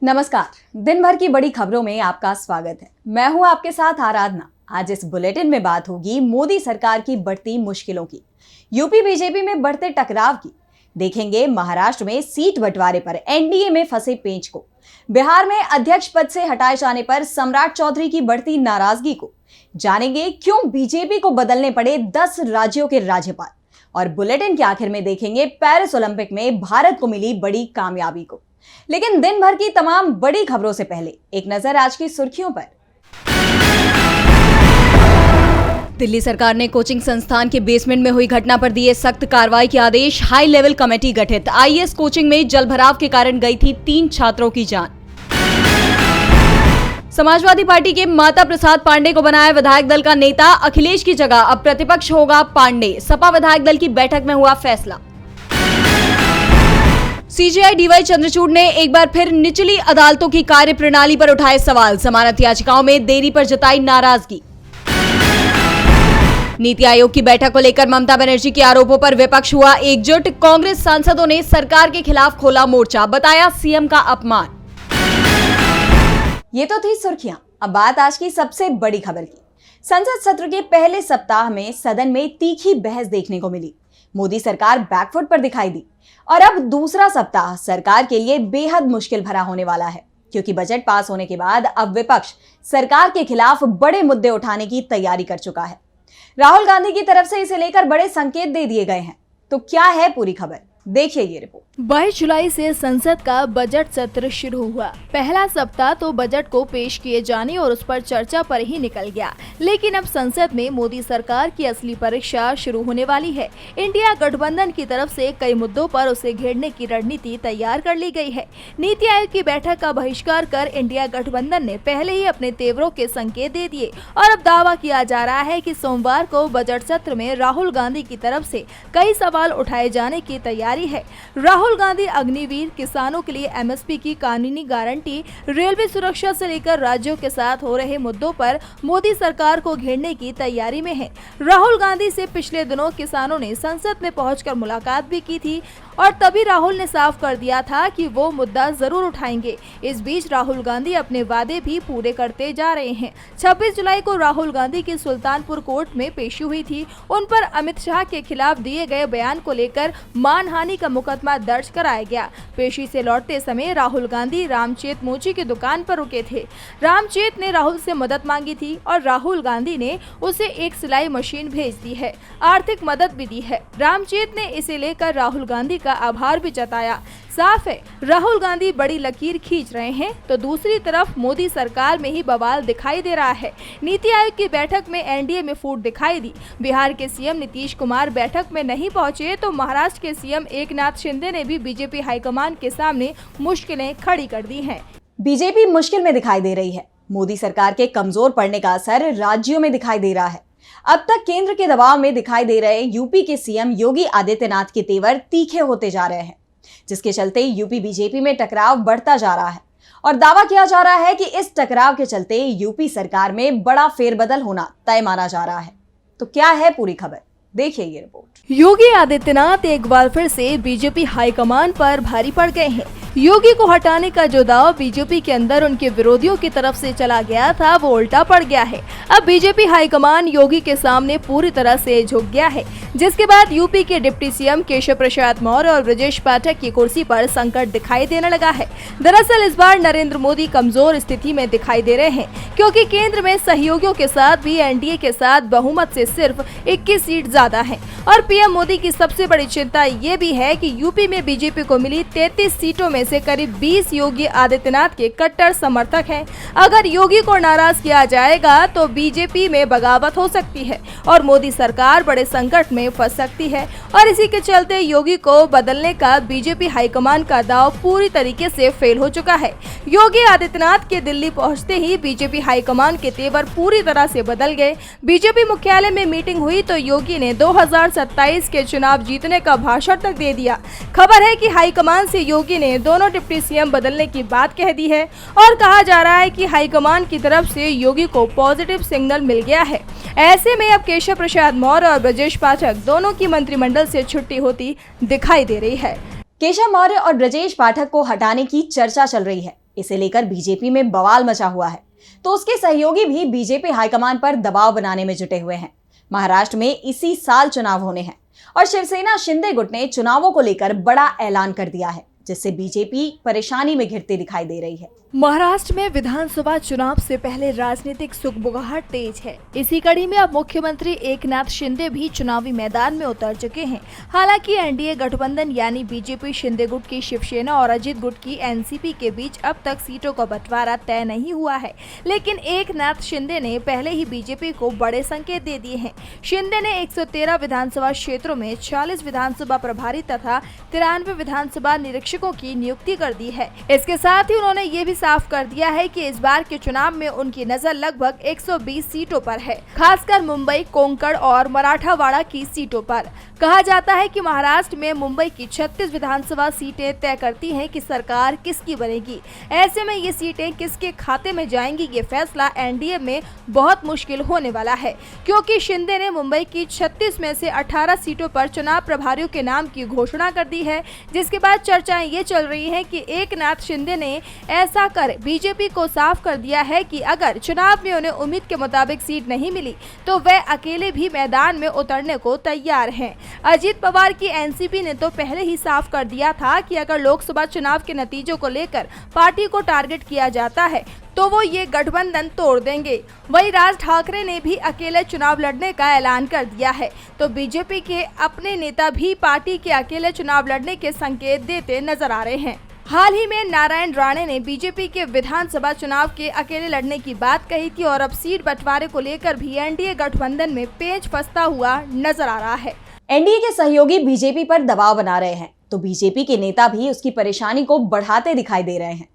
नमस्कार। दिन भर की बड़ी खबरों में आपका स्वागत है। मैं हूं आपके साथ आराधना। आज इस बुलेटिन में बात होगी मोदी सरकार की बढ़ती मुश्किलों की, यूपी बीजेपी में बढ़ते टकराव की, देखेंगे महाराष्ट्र में सीट बंटवारे पर एनडीए में फंसे पेंच को, बिहार में अध्यक्ष पद से हटाए जाने पर सम्राट चौधरी की बढ़ती नाराजगी को, जानेंगे क्यों बीजेपी को बदलने पड़े 10 राज्यों के राज्यपाल, और बुलेटिन के आखिर में देखेंगे पेरिस ओलंपिक में भारत को मिली बड़ी कामयाबी को। लेकिन दिन भर की तमाम बड़ी खबरों से पहले एक नजर आज की सुर्खियों पर। दिल्ली सरकार ने कोचिंग संस्थान के बेसमेंट में हुई घटना पर दिए सख्त कार्रवाई के आदेश। हाई लेवल कमेटी गठित। आईएएस कोचिंग में जलभराव के कारण गई थी 3 छात्रों की जान। समाजवादी पार्टी के माता प्रसाद पांडे को बनाया विधायक दल का नेता। अखिलेश की जगह अब प्रतिपक्ष होगा पांडे। सपा विधायक दल की बैठक में हुआ फैसला। सीजेआई डीवाई चंद्रचूड़ ने एक बार फिर निचली अदालतों की कार्यप्रणाली पर उठाए सवाल। जमानत याचिकाओं में देरी पर जताई नाराजगी। नीति आयोग की बैठक को लेकर ममता बनर्जी के आरोपों पर विपक्ष हुआ एकजुट। कांग्रेस सांसदों ने सरकार के खिलाफ खोला मोर्चा, बताया सीएम का अपमान। ये तो थी सुर्खियां। अब बात आज की सबसे बड़ी खबर की। संसद सत्र के पहले सप्ताह में सदन में तीखी बहस देखने को मिली। मोदी सरकार बैकफुट पर दिखाई दी और अब दूसरा सप्ताह सरकार के लिए बेहद मुश्किल भरा होने वाला है, क्योंकि बजट पास होने के बाद अब विपक्ष सरकार के खिलाफ बड़े मुद्दे उठाने की तैयारी कर चुका है। राहुल गांधी की तरफ से इसे लेकर बड़े संकेत दे दिए गए हैं। तो क्या है पूरी खबर, देखिए ये रिपोर्ट। 22 जुलाई से संसद का बजट सत्र शुरू हुआ। पहला सप्ताह तो बजट को पेश किए जाने और उस पर चर्चा पर ही निकल गया, लेकिन अब संसद में मोदी सरकार की असली परीक्षा शुरू होने वाली है। इंडिया गठबंधन की तरफ से कई मुद्दों पर उसे घेरने की रणनीति तैयार कर ली गई है। नीति आयोग की बैठक का बहिष्कार कर इंडिया गठबंधन ने पहले ही अपने तेवरों के संकेत दे दिए और अब दावा किया जा रहा है कि सोमवार को बजट सत्र में राहुल गांधी की तरफ से कई सवाल उठाए जाने की तैयारी है। राहुल गांधी अग्निवीर, किसानों के लिए एमएसपी की कानूनी गारंटी, रेलवे सुरक्षा से लेकर राज्यों के साथ हो रहे मुद्दों पर मोदी सरकार को घेरने की तैयारी में है। राहुल गांधी से पिछले दिनों किसानों ने संसद में पहुंचकर मुलाकात भी की थी और तभी राहुल ने साफ कर दिया था कि वो मुद्दा जरूर उठाएंगे। इस बीच राहुल गांधी अपने वादे भी पूरे करते जा रहे हैं। 26 जुलाई को राहुल गांधी की सुल्तानपुर कोर्ट में पेशी हुई थी। उन पर अमित शाह के खिलाफ दिए गए बयान को लेकर मानहानि का मुकदमा दर्ज कराया गया। पेशी से लौटते समय राहुल गांधी रामचेत मोची की दुकान पर रुके थे। रामचेत ने राहुल से मदद मांगी थी और राहुल गांधी ने उसे एक सिलाई मशीन भेज दी है, आर्थिक मदद भी दी है। रामचेत ने इसे लेकर राहुल गांधी का आभार भी जताया। साफ है, राहुल गांधी बड़ी लकीर खींच रहे हैं, तो दूसरी तरफ मोदी सरकार में ही बवाल दिखाई दे रहा है। नीति आयोग की बैठक में एनडीए में फूट दिखाई दी। बिहार के सीएम नीतीश कुमार बैठक में नहीं पहुंचे तो महाराष्ट्र के सीएम एकनाथ शिंदे ने भी बीजेपी हाईकमान के सामने मुश्किलें खड़ी कर दी हैं। बीजेपी मुश्किल में दिखाई दे रही है। मोदी सरकार के कमजोर पड़ने का असर राज्यों में दिखाई दे रहा है। अब तक केंद्र के दबाव में दिखाई दे रहे यूपी के सीएम योगी आदित्यनाथ के तेवर तीखे होते जा रहे हैं, जिसके चलते यूपी बीजेपी में टकराव बढ़ता जा रहा है और दावा किया जा रहा है कि इस टकराव के चलते यूपी सरकार में बड़ा फेरबदल होना तय माना जा रहा है। तो क्या है पूरी खबर, देखिए ये रिपोर्ट। योगी आदित्यनाथ एक बार फिर से बीजेपी हाईकमान पर भारी पड़ गए हैं। योगी को हटाने का जो दाव बीजेपी के अंदर उनके विरोधियों की तरफ से चला गया था, वो उल्टा पड़ गया है। अब बीजेपी हाईकमान योगी के सामने पूरी तरह से झुक गया है, जिसके बाद यूपी के डिप्टी सीएम केशव प्रसाद मौर्य और ब्रजेश पाठक की कुर्सी पर संकट दिखाई देने लगा है। दरअसल इस बार नरेंद्र मोदी कमजोर स्थिति में दिखाई दे रहे हैं, क्योंकि केंद्र में सहयोगियों के साथ भी एनडीए के साथ बहुमत से सिर्फ 21 सीट ज्यादा है। और पीएम मोदी की सबसे बड़ी चिंता ये भी है कि यूपी में बीजेपी को मिली 33 सीटों में से करीब 20 योगी आदित्यनाथ के कट्टर समर्थक हैं। अगर योगी को नाराज किया जाएगा तो बीजेपी में बगावत हो सकती है और मोदी सरकार बड़े संकट में फंस सकती है। और इसी के चलते योगी को बदलने का बीजेपी हाईकमान का दाव पूरी तरीके से फेल हो चुका है। योगी आदित्यनाथ के दिल्ली पहुंचते ही बीजेपी हाईकमान के तेवर पूरी तरह से बदल गए। बीजेपी मुख्यालय में मीटिंग हुई तो योगी ने 2027 के चुनाव जीतने का भाषण तक दे दिया। खबर है कि हाईकमान से योगी ने दोनों डिप्टी सीएम बदलने की बात कह दी है और कहा जा रहा है कि हाईकमान की तरफ से योगी को पॉजिटिव सिग्नल मिल गया है। ऐसे में अब केशव प्रसाद मौर्य और ब्रजेश पाठक दोनों की मंत्रिमंडल से छुट्टी होती दिखाई दे रही है। केशव मौर्य और ब्रजेश पाठक को हटाने की चर्चा चल रही है। इसे लेकर बीजेपी में बवाल मचा हुआ है, तो उसके सहयोगी भी बीजेपी हाईकमान पर दबाव बनाने में जुटे हुए हैं। महाराष्ट्र में इसी साल चुनाव होने हैं और शिवसेना शिंदे गुट ने चुनावों को लेकर बड़ा ऐलान कर दिया है, जिससे बीजेपी परेशानी में घिरती दिखाई दे रही है। महाराष्ट्र में विधानसभा चुनाव से पहले राजनीतिक सुगबुगाहट तेज है। इसी कड़ी में अब मुख्यमंत्री एकनाथ शिंदे भी चुनावी मैदान में उतर चुके हैं। हालांकि एनडीए गठबंधन यानी बीजेपी शिंदे गुट की शिवसेना और अजित गुट की एनसीपी के बीच अब तक सीटों का बंटवारा तय नहीं हुआ है, लेकिन एकनाथ शिंदे ने पहले ही बीजेपी को बड़े संकेत दे दिए हैं। शिंदे ने 113 विधानसभा क्षेत्रों में 40 विधानसभा प्रभारी तथा 93 विधानसभा निरीक्षकों की नियुक्ति कर दी है। इसके साथ ही उन्होंने ये भी साफ कर दिया है कि इस बार के चुनाव में उनकी नजर लगभग 120 सीटों पर है, खासकर मुंबई, कोंकण और मराठावाड़ा की सीटों पर। कहा जाता है कि महाराष्ट्र में मुंबई की 36 विधानसभा सीटें तय करती हैं कि सरकार किसकी बनेगी। ऐसे में ये सीटें किसके खाते में जाएंगी, ये फैसला एनडीए में बहुत मुश्किल होने वाला है, क्योंकि शिंदे ने मुंबई की 36 में से 18 सीटों पर चुनाव प्रभारियों के नाम की घोषणा कर दी है, जिसके बाद चर्चाएं ये चल रही हैं कि एकनाथ शिंदे ने ऐसा कर बीजेपी को साफ कर दिया है कि अगर चुनाव में उन्हें उम्मीद के मुताबिक सीट नहीं मिली तो वे अकेले भी मैदान में उतरने को तैयार हैं। अजित पवार की एनसीपी ने तो पहले ही साफ कर दिया था कि अगर लोकसभा चुनाव के नतीजों को लेकर पार्टी को टारगेट किया जाता है तो वो ये गठबंधन तोड़ देंगे। वहीं राज ठाकरे ने भी अकेले चुनाव लड़ने का ऐलान कर दिया है, तो बीजेपी के अपने नेता भी पार्टी के अकेले चुनाव लड़ने के संकेत देते नजर आ रहे हैं। हाल ही में नारायण राणे ने बीजेपी के विधानसभा चुनाव के अकेले लड़ने की बात कही थी और अब सीट बंटवारे को लेकर भी एनडीए गठबंधन में पेंच फंसता हुआ नजर आ रहा है। एनडीए के सहयोगी बीजेपी पर दबाव बना रहे हैं, तो बीजेपी के नेता भी उसकी परेशानी को बढ़ाते दिखाई दे रहे हैं।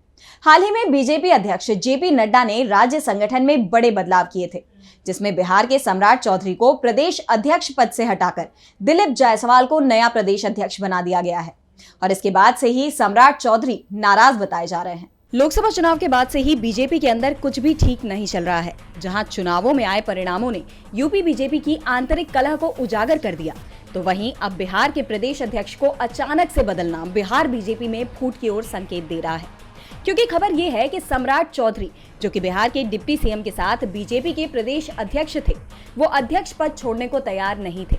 हाल ही में बीजेपी अध्यक्ष जेपी नड्डा ने राज्य संगठन में बड़े बदलाव किए थे, जिसमें बिहार के सम्राट चौधरी को प्रदेश अध्यक्ष पद से हटाकर दिलीप जायसवाल को नया प्रदेश अध्यक्ष बना दिया गया है और इसके बाद से ही सम्राट चौधरी नाराज बताए जा रहे हैं। लोकसभा चुनाव के बाद से ही बीजेपी के अंदर कुछ भी ठीक नहीं चल रहा है। जहां चुनावों में आए परिणामों ने यूपी बीजेपी की आंतरिक कलह को उजागर कर दिया, तो वहीं अब बिहार के प्रदेश अध्यक्ष को अचानक से बदलना बिहार बीजेपी में फूट की ओर संकेत दे रहा है, क्योंकि खबर यह है कि सम्राट चौधरी, जो कि बिहार के डिप्टी सीएम के साथ बीजेपी के प्रदेश अध्यक्ष थे, वो अध्यक्ष पद छोड़ने को तैयार नहीं थे।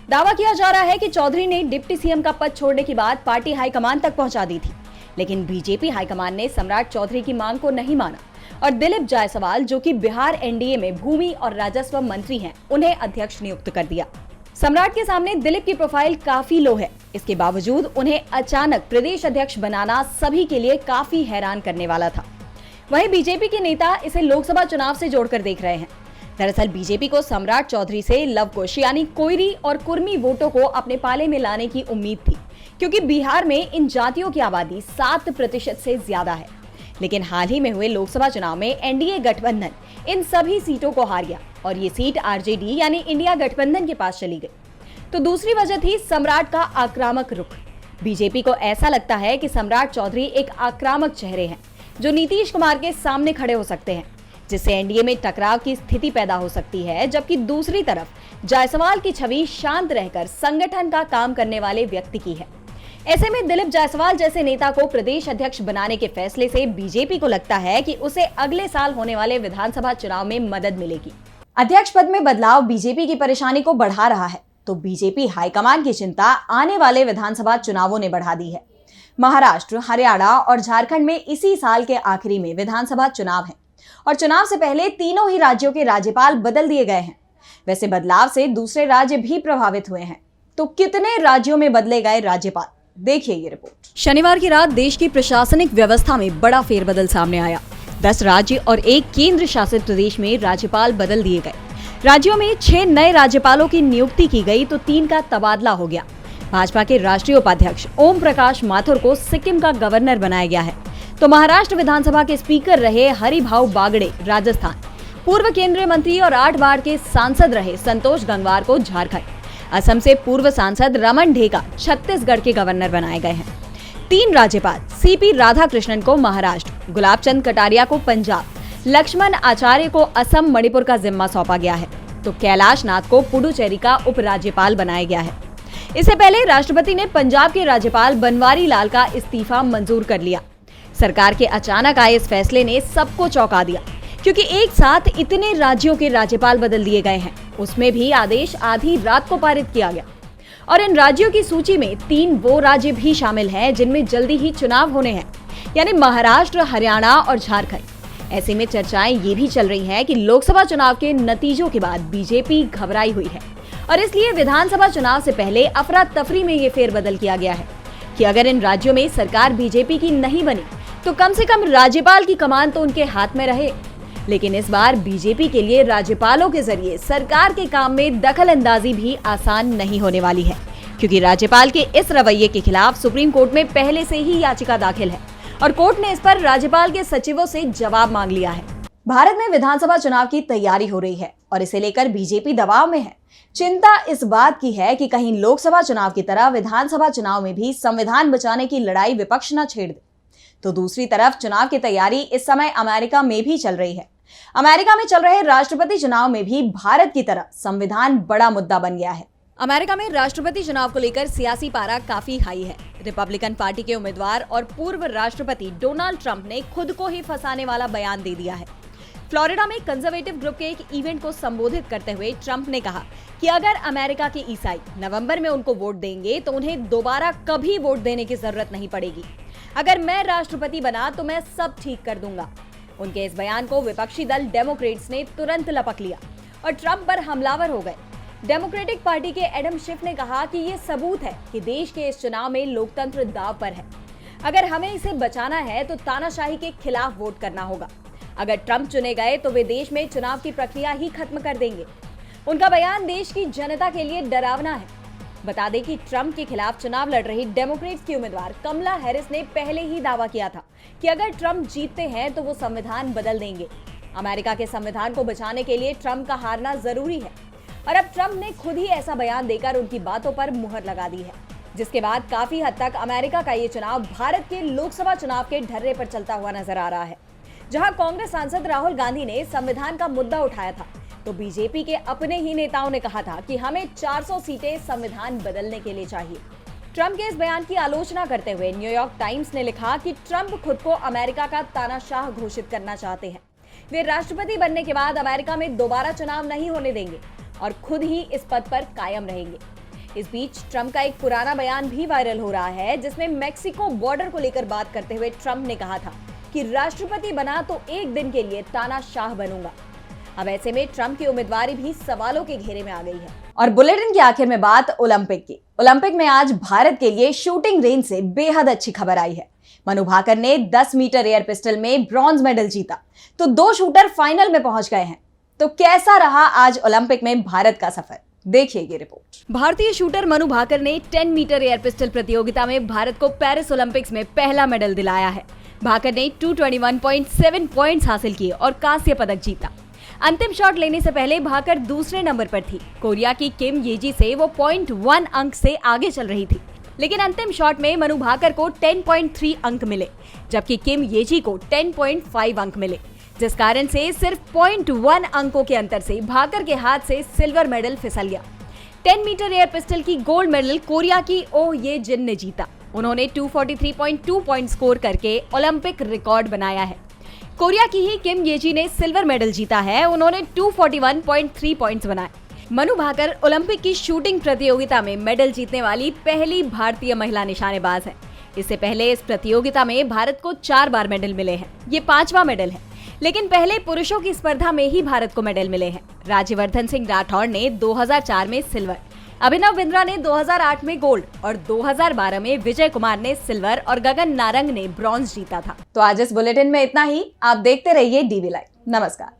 दावा किया जा रहा है कि चौधरी ने डिप्टी सीएम का पद छोड़ने की बात पार्टी हाईकमान तक पहुंचा दी थी, लेकिन बीजेपी हाईकमान ने सम्राट चौधरी की मांग को नहीं माना और दिलीप जायसवाल, जो कि बिहार एनडीए में भूमि और राजस्व मंत्री हैं, उन्हें अध्यक्ष नियुक्त कर दिया। सम्राट के सामने दिलीप की प्रोफाइल काफी लो है, इसके बावजूद उन्हें अचानक प्रदेश अध्यक्ष बनाना सभी के लिए काफी हैरान करने वाला था। वहीं बीजेपी के नेता इसे लोकसभा चुनाव से जोड़कर देख रहे हैं। दरअसल बीजेपी को सम्राट चौधरी से लवकुश यानी कोयरी और कुर्मी वोटों को अपने पाले में लाने की उम्मीद थी, क्योंकि बिहार में इन जातियों की आबादी 7% से ज्यादा है। लेकिन हाल ही में हुए लोकसभा चुनाव में एनडीए गठबंधन इन सभी सीटों को हार गया और ये सीट आरजेडी यानी इंडिया गठबंधन के पास चली गई। तो दूसरी वजह थी सम्राट का आक्रामक रुख। बीजेपी को ऐसा लगता है कि सम्राट चौधरी एक आक्रामक चेहरे हैं, जो नीतीश कुमार के सामने खड़े हो सकते हैं, जिससे एनडीए में टकराव की स्थिति पैदा हो सकती है। जबकि दूसरी तरफ जायसवाल की छवि शांत रहकर संगठन का काम करने वाले व्यक्ति की है। ऐसे में दिलीप जायसवाल जैसे नेता को प्रदेश अध्यक्ष बनाने के फैसले से बीजेपी को लगता है कि उसे अगले साल होने वाले विधानसभा चुनाव में मदद मिलेगी। अध्यक्ष पद में बदलाव बीजेपी की परेशानी को बढ़ा रहा है, तो बीजेपी हाईकमान की चिंता आने वाले विधानसभा चुनावों ने बढ़ा दी है। महाराष्ट्र, हरियाणा और झारखंड में इसी साल के आखिरी में विधानसभा चुनाव है और चुनाव से पहले तीनों ही राज्यों के राज्यपाल बदल दिए गए हैं। वैसे बदलाव से दूसरे राज्य भी प्रभावित हुए हैं, तो कितने राज्यों में बदले गए राज्यपाल, देखिए ये रिपोर्ट। शनिवार की रात देश की प्रशासनिक व्यवस्था में बड़ा फेरबदल सामने आया। 10 राज्य और 1 केंद्र शासित प्रदेश में राज्यपाल बदल दिए गए। राज्यों में 6 नए राज्यपालों की नियुक्ति की गई, तो 3 का तबादला हो गया। भाजपा के राष्ट्रीय उपाध्यक्ष ओम प्रकाश माथुर को सिक्किम का गवर्नर बनाया गया है, तो महाराष्ट्र विधानसभा के स्पीकर रहे हरिभाऊ बागड़े राजस्थान, पूर्व केंद्रीय मंत्री और 8 बार के सांसद रहे संतोष गंगवार को झारखंड, असम से पूर्व सांसद रमन ढेका छत्तीसगढ़ के गवर्नर बनाए गए हैं। 3 राज्यपाल सीपी राधाकृष्णन को महाराष्ट्र, गुलाब चंद कटारिया को पंजाब, लक्ष्मण आचार्य को असम मणिपुर का जिम्मा सौंपा गया है, तो कैलाश नाथ को पुडुचेरी का उपराज्यपाल बनाया गया है। इससे पहले राष्ट्रपति ने पंजाब के राज्यपाल बनवारी लाल का इस्तीफा मंजूर कर लिया। सरकार के अचानक आए इस फैसले ने सबको चौंका दिया, क्योंकि एक साथ इतने राज्यों के राज्यपाल बदल दिए गए हैं। उसमें भी आदेश आधी रात को पारित किया गया और इन राज्यों की सूची में 3 वो राज्य भी शामिल हैं जिनमें जल्दी ही चुनाव होने हैं, यानी महाराष्ट्र, हरियाणा और झारखंड। ऐसे में चर्चाएं ये भी चल रही हैं कि लोकसभा चुनाव के नतीजों के बाद बीजेपी घबराई हुई है और इसलिए विधानसभा चुनाव से पहले अफरा तफरी में ये फेरबदल किया गया है कि अगर इन राज्यों में सरकार बीजेपी की नहीं बनी तो कम से कम राज्यपाल की कमान तो उनके हाथ में रहे। लेकिन इस बार बीजेपी के लिए राज्यपालों के जरिए सरकार के काम में दखल अंदाजी भी आसान नहीं होने वाली है, क्योंकि राज्यपाल के इस रवैये के खिलाफ सुप्रीम कोर्ट में पहले से ही याचिका दाखिल है और कोर्ट ने इस पर राज्यपाल के सचिवों से जवाब मांग लिया है। भारत में विधानसभा चुनाव की तैयारी हो रही है और इसे लेकर बीजेपी दबाव में है। चिंता इस बात की है कि कहीं लोकसभा चुनाव की तरह विधानसभा चुनाव में भी संविधान बचाने की लड़ाई विपक्ष न छेड़ दे। तो दूसरी तरफ चुनाव की तैयारी इस समय अमेरिका में भी चल रही है। अमेरिका में चल रहे राष्ट्रपति चुनाव में भी भारत की तरह संविधान बड़ा मुद्दा बन गया है। अमेरिका में राष्ट्रपति चुनाव को लेकर सियासी पारा काफी हाई है। रिपब्लिकन पार्टी के उम्मीदवार और पूर्व राष्ट्रपति डोनाल्ड ट्रंप ने खुद को ही फंसाने वाला बयान दे दिया है। फ्लोरिडा में कंजर्वेटिव ग्रुप के एक इवेंट को संबोधित करते हुए ट्रंप ने कहा कि अगर अमेरिका के ईसाई नवंबर में उनको वोट देंगे तो उन्हें दोबारा कभी वोट देने की जरूरत नहीं पड़ेगी। अगर मैं राष्ट्रपति बना तो मैं सब ठीक कर दूंगा। उनके इस बयान को विपक्षी दल डेमोक्रेट्स ने तुरंत लपक लिया और ट्रंप पर हमलावर हो गए। डेमोक्रेटिक पार्टी के एडम शिफ ने कहा कि ये सबूत है कि देश के इस चुनाव में लोकतंत्र दांव पर है। अगर हमें इसे बचाना है तो तानाशाही के खिलाफ वोट करना होगा। अगर ट्रंप चुने गए तो वे देश में चुनाव की प्रक्रिया ही खत्म कर देंगे। उनका बयान देश की जनता के लिए डरावना है। बता दें कि ट्रंप के खिलाफ चुनाव लड़ रही डेमोक्रेट्स की उम्मीदवार कमला हैरिस ने पहले ही दावा किया था कि अगर ट्रंप जीतते हैं तो वो संविधान बदल देंगे। अमेरिका के संविधान को बचाने के लिए ट्रंप का हारना जरूरी है और अब ट्रंप ने खुद ही ऐसा बयान देकर उनकी बातों पर मुहर लगा दी है, जिसके बाद काफी हद तक अमेरिका का ये चुनाव भारत के लोकसभा चुनाव के ढर्रे पर चलता हुआ नजर आ रहा है। जहां कांग्रेस सांसद राहुल गांधी ने संविधान का मुद्दा उठाया था तो बीजेपी के अपने ही नेताओं ने कहा था कि हमें 400 सीटें संविधान बदलने के लिए चाहिए। ट्रंप के इस बयान की आलोचना करते हुए न्यूयॉर्क टाइम्स ने लिखा कि ट्रंप खुद को अमेरिका का तानाशाह घोषित करना चाहते हैं। वे राष्ट्रपति बनने के बाद अमेरिका में दोबारा चुनाव नहीं होने देंगे और खुद ही इस पद पर कायम रहेंगे। इस बीच ट्रंप का एक पुराना बयान भी वायरल हो रहा है, जिसमें मेक्सिको बॉर्डर को लेकर बात करते हुए ट्रंप ने कहा था कि राष्ट्रपति बना तो एक दिन के लिए तानाशाह बनूंगा। अब ऐसे में ट्रंप की उम्मीदवारी भी सवालों के घेरे में आ गई है। और बुलेटिन की आखिर में बात ओलंपिक की। ओलंपिक में आज भारत के लिए शूटिंग रेंज से बेहद अच्छी खबर आई है। मनु भाकर ने 10 मीटर एयर पिस्टल में ब्रॉन्ज मेडल जीता तो 2 शूटर फाइनल में पहुंच गए हैं। तो कैसा रहा आज ओलंपिक में भारत का सफर, देखिए ये रिपोर्ट। भारतीय शूटर मनु भाकर ने 10 मीटर एयर पिस्टल प्रतियोगिता में भारत को पेरिस ओलंपिक्स में पहला मेडल दिलाया है। भाकर ने 221.7 पॉइंट्स हासिल किए और कांस्य पदक जीता। अंतिम शॉट लेने से पहले भाकर दूसरे नंबर पर थी। कोरिया की किम येजी से वो 0.1 अंक से आगे चल रही थी, लेकिन अंतिम शॉट में मनु भाकर को 10.3 अंक मिले, जबकि किम येजी को 10.5 अंक मिले, जिस कारण से सिर्फ 0.1 अंकों के अंतर से भाकर के हाथ से सिल्वर मेडल फिसल गया। 10 मीटर एयर पिस्टल की गोल्ड मेडल कोरिया की ओह ये जिन ने जीता। उन्होंने 243.2 पॉइंट स्कोर करके ओलंपिक रिकॉर्ड बनाया है। कोरिया की ही किम येजी ने सिल्वर मेडल जीता है। उन्होंने 241.3 पॉइंट्स बनाए। मनु भाकर ओलंपिक की शूटिंग प्रतियोगिता में मेडल जीतने वाली पहली भारतीय महिला निशानेबाज है। इससे पहले इस प्रतियोगिता में भारत को 4 बार मेडल मिले हैं। ये 5वां मेडल है, लेकिन पहले पुरुषों की स्पर्धा में ही भारत को मेडल मिले हैं। राज्यवर्धन सिंह राठौड़ ने 2004 में सिल्वर, अभिनव बिंद्रा ने 2008 में गोल्ड और 2012 में विजय कुमार ने सिल्वर और गगन नारंग ने ब्रॉन्ज जीता था। तो आज इस बुलेटिन में इतना ही। आप देखते रहिए डीवी लाइव। नमस्कार।